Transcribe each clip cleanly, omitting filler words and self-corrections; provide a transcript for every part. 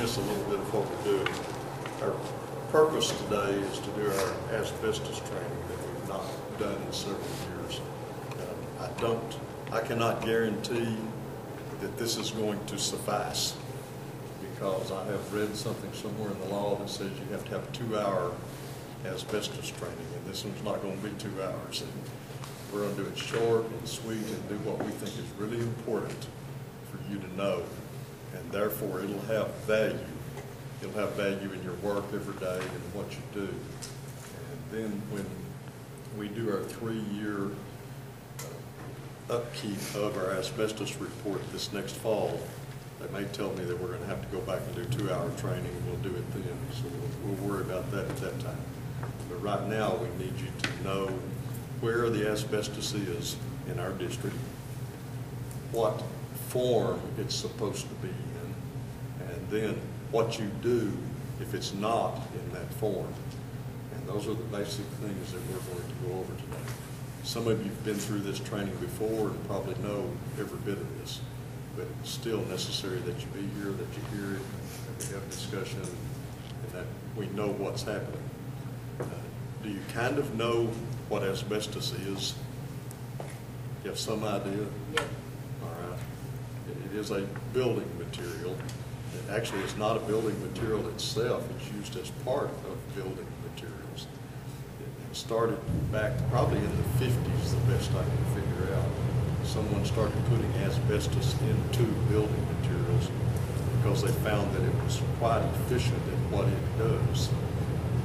just a little bit of what we're doing. Our purpose today is to do our asbestos training that we've not done in several years. I cannot guarantee that this is going to suffice, because I have read something somewhere in the law that says you have to have a 2-hour asbestos training, and this one's not going to be 2 hours. And we're going to do it short and sweet and do what we think is really important for you to know, and therefore it'll have value. It'll have value in your work every day and what you do. And then when we do our 3-year upkeep of our asbestos report this next fall, they may tell me that we're going to have to go back and do 2-hour training, and we'll do it then. So we'll worry about that at that time. But right now, we need you to know where the asbestos is in our district, what form it's supposed to be in, and then what you do if it's not in that form. And those are the basic things that we're going to go over today. Some of you have been through this training before and probably know every bit of this, but it's still necessary that you be here, that you hear it, that we have discussion, and that we know what's happening. Do you kind of know what asbestos is? You have some idea? Yeah. All right. It is a building material. It actually is not a building material itself. It's used as part of building materials. It started back probably in the 50s, the best I can figure out. Someone started putting asbestos into building materials because they found that it was quite efficient at what it does.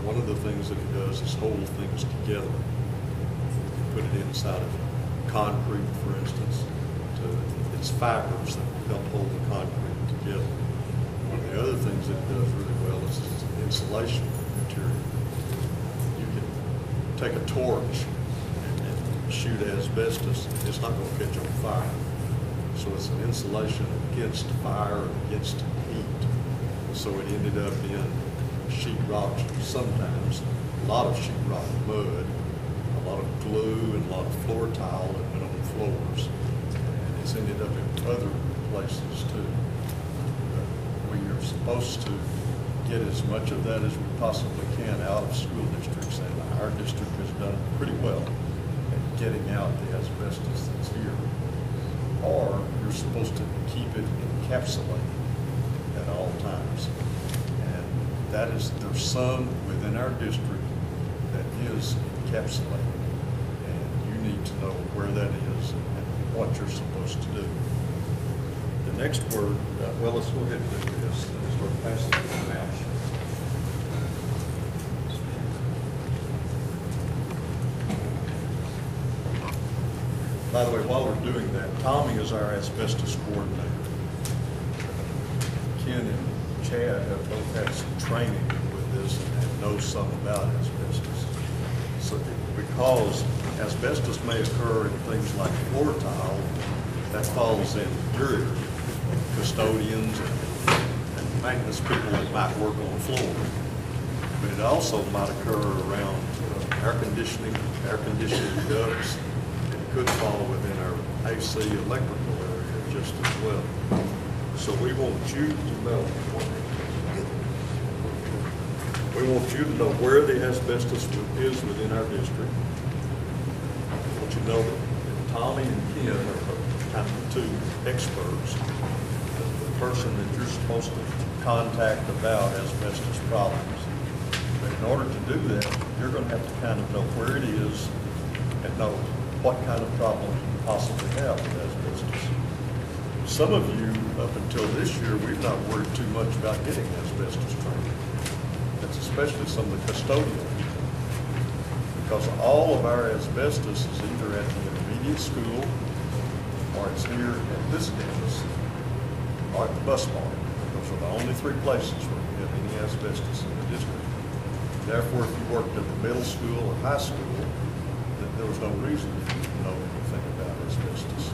One of the things that it does is hold things together. You put it inside of concrete, for instance, it's fibers that help hold the concrete together. One of the other things that it does really well is it's an insulation material. You can take a torch and shoot asbestos, it's not going to catch on fire. So it's an insulation against fire, against heat. So it ended up in sheetrock sometimes, a lot of sheetrock mud, a lot of glue, and a lot of floor tile that went on floors. And it's ended up in other places too. We are supposed to get as much of that as we possibly can out of school districts, and our district has done pretty well at getting out the asbestos that's here. Or you're supposed to keep it encapsulated at all times. There's some within our district that is encapsulated, and you need to know where that is and what you're supposed to do. The next word, well, let's go ahead and do this. Let's start passing the mouse. By the way, while we're doing that, Tommy is our asbestos coordinator. Ken and Chad have both had some training with this and know some about asbestos. So because asbestos may occur in things like floor tile, that falls in your area. Custodians and maintenance people that might work on the floor. But it also might occur around air conditioning ducts. It could fall within our AC electrical area just as well. So we want you to know. We want you to know where the asbestos is within our district. I want you to know that Tommy and Ken are kind of the two experts, the person that you're supposed to contact about asbestos problems. But in order to do that, you're going to have to kind of know where it is and know what kind of problems you possibly have with asbestos. Some of you, up until this year, we've not worried too much about getting asbestos training. That's especially some of the custodial people. Because all of our asbestos is either at the intermediate school, or it's here at this campus, or at the bus barn. Those are the only 3 places where we have any asbestos in the district. Therefore, if you worked at the middle school or high school, then there was no reason for you to know anything about asbestos.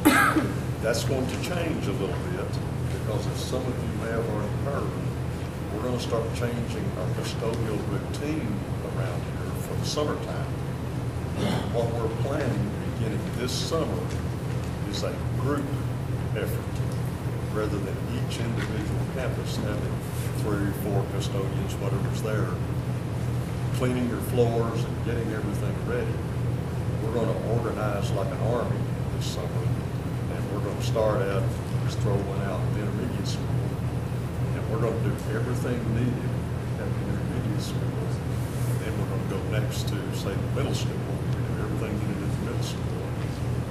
That's going to change a little bit, because as some of you may have already heard, we're going to start changing our custodial routine around here for the summertime. What we're planning beginning this summer is a group effort. rather than each individual campus having 3 or 4 custodians, whatever's there, cleaning your floors and getting everything ready. We're going to organize like an army this summer, and we're going to start out, just throw one out at the intermediate school, and we're going to do everything needed at the intermediate school, and then we're going to go next to, say, the middle school, and do everything needed at the middle school.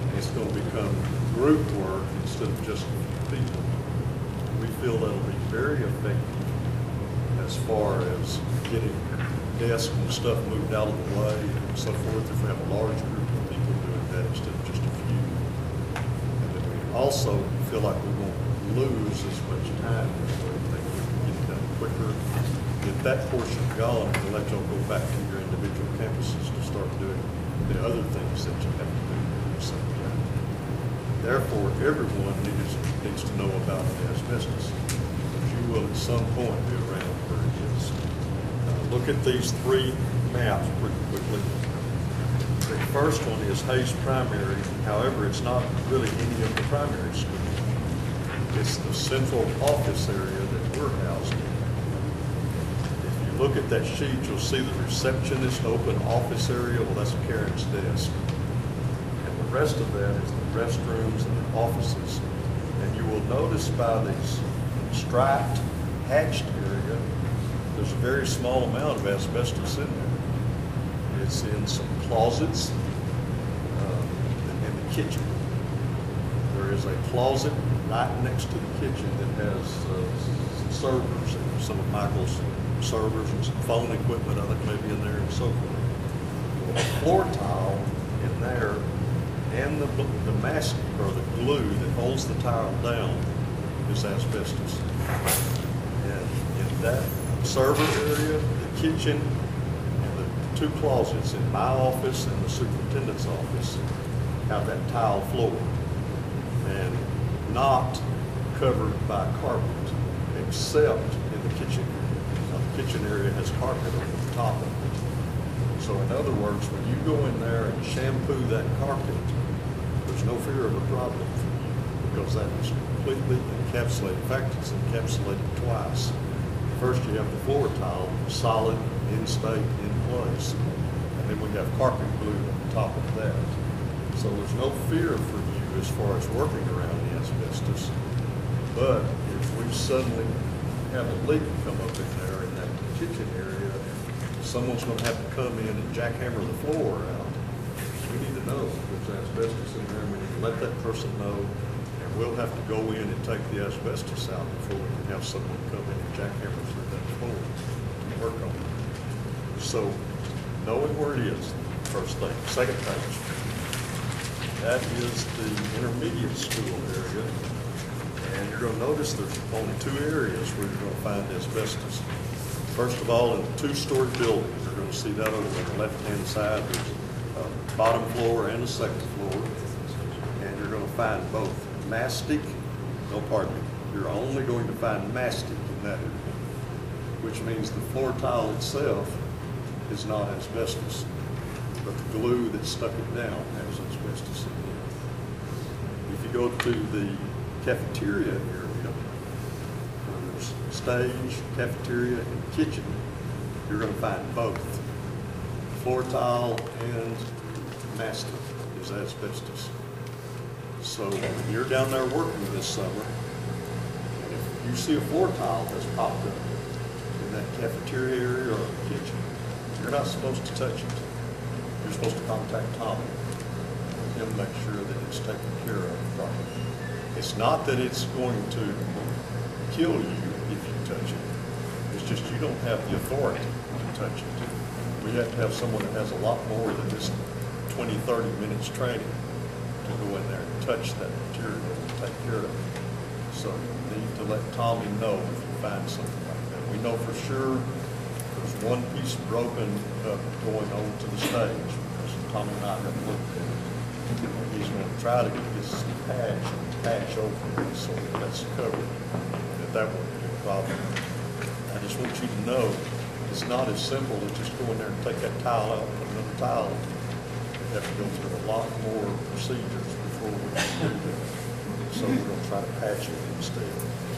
And it's going to become group work instead of just people. We feel that'll be very effective as far as getting desks and stuff moved out of the way and so forth, if we have a large group of people doing that instead of just a few. And then we also feel like we won't lose as much time, so we think we can get it done quicker, get that portion gone, and let y'all go back to your individual campuses to start doing the other things that you have to do at the same time. Therefore, everyone needs to know about the asbestos, because you will at some point be around where it is. Look at these 3 maps pretty quickly. The first one is Hayes Primary. However, it's not really any of the primary schools. It's the central office area that we're housed in. If you look at that sheet, you'll see the receptionist open office area. Well, that's Karen's desk. And the rest of that is the restrooms and the offices. And you will notice by these striped, hatched area, there's a very small amount of asbestos in there. It's in some closets in the kitchen. There is a closet right next to the kitchen that has some servers, and some of Michael's servers and some phone equipment I think maybe in there and so forth. The floor tile in there and the masking or the glue that holds the tile down is asbestos. And in that server area, the kitchen, and the 2 closets in my office and the superintendent's office have that tile floor and not covered by carpet except in the kitchen area. Now, the kitchen area has carpet over the top of it. So in other words, when you go in there and shampoo that carpet, there's no fear of a problem for you because that is completely encapsulated. In fact, it's encapsulated twice. First, you have the floor tile, solid, in-state, in place, and then we have carpet glue on top of that. So there's no fear for you as far as working around the asbestos. But if we suddenly have a leak come up in there in that kitchen area, someone's going to have to come in and jackhammer the floor out. We need to know if there's asbestos in there. We need to let that person know. We'll have to go in and take the asbestos out before we can have someone come in and jackhammer through that floor to work on it. So, knowing where it is, first thing. Second page. That is the intermediate school area. And you're going to notice there's only 2 areas where you're going to find asbestos. First of all, in the 2-story building, you're going to see that over on the left-hand side. There's a bottom floor and a second floor. And you're going to find both mastic, no pardon me, you're only going to find mastic in that area, which means the floor tile itself is not asbestos, but the glue that stuck it down has asbestos in it. If you go to the cafeteria area, where there's stage, cafeteria, and kitchen, you're going to find both. Floor tile and mastic is asbestos. So when you're down there working this summer, and if you see a floor tile that's popped up in that cafeteria area or the kitchen, you're not supposed to touch it. You're supposed to contact Tommy and him make sure that it's taken care of properly. It's not that it's going to kill you if you touch it. It's just you don't have the authority to touch it. We have to have someone that has a lot more than this 20, 30 minutes training to go in there and touch that material and take care of it. So you need to let Tommy know if you find something like that. We know for sure there's one piece broken up going over to the stage because Tommy and I have looked at it. He's going to try to get this patch over it so that that's covered, that won't be a problem. I just want you to know it's not as simple as just go in there and take that tile out and put another tile in. We have to go through a lot more procedures before we can do that. so we're going to try to patch it instead.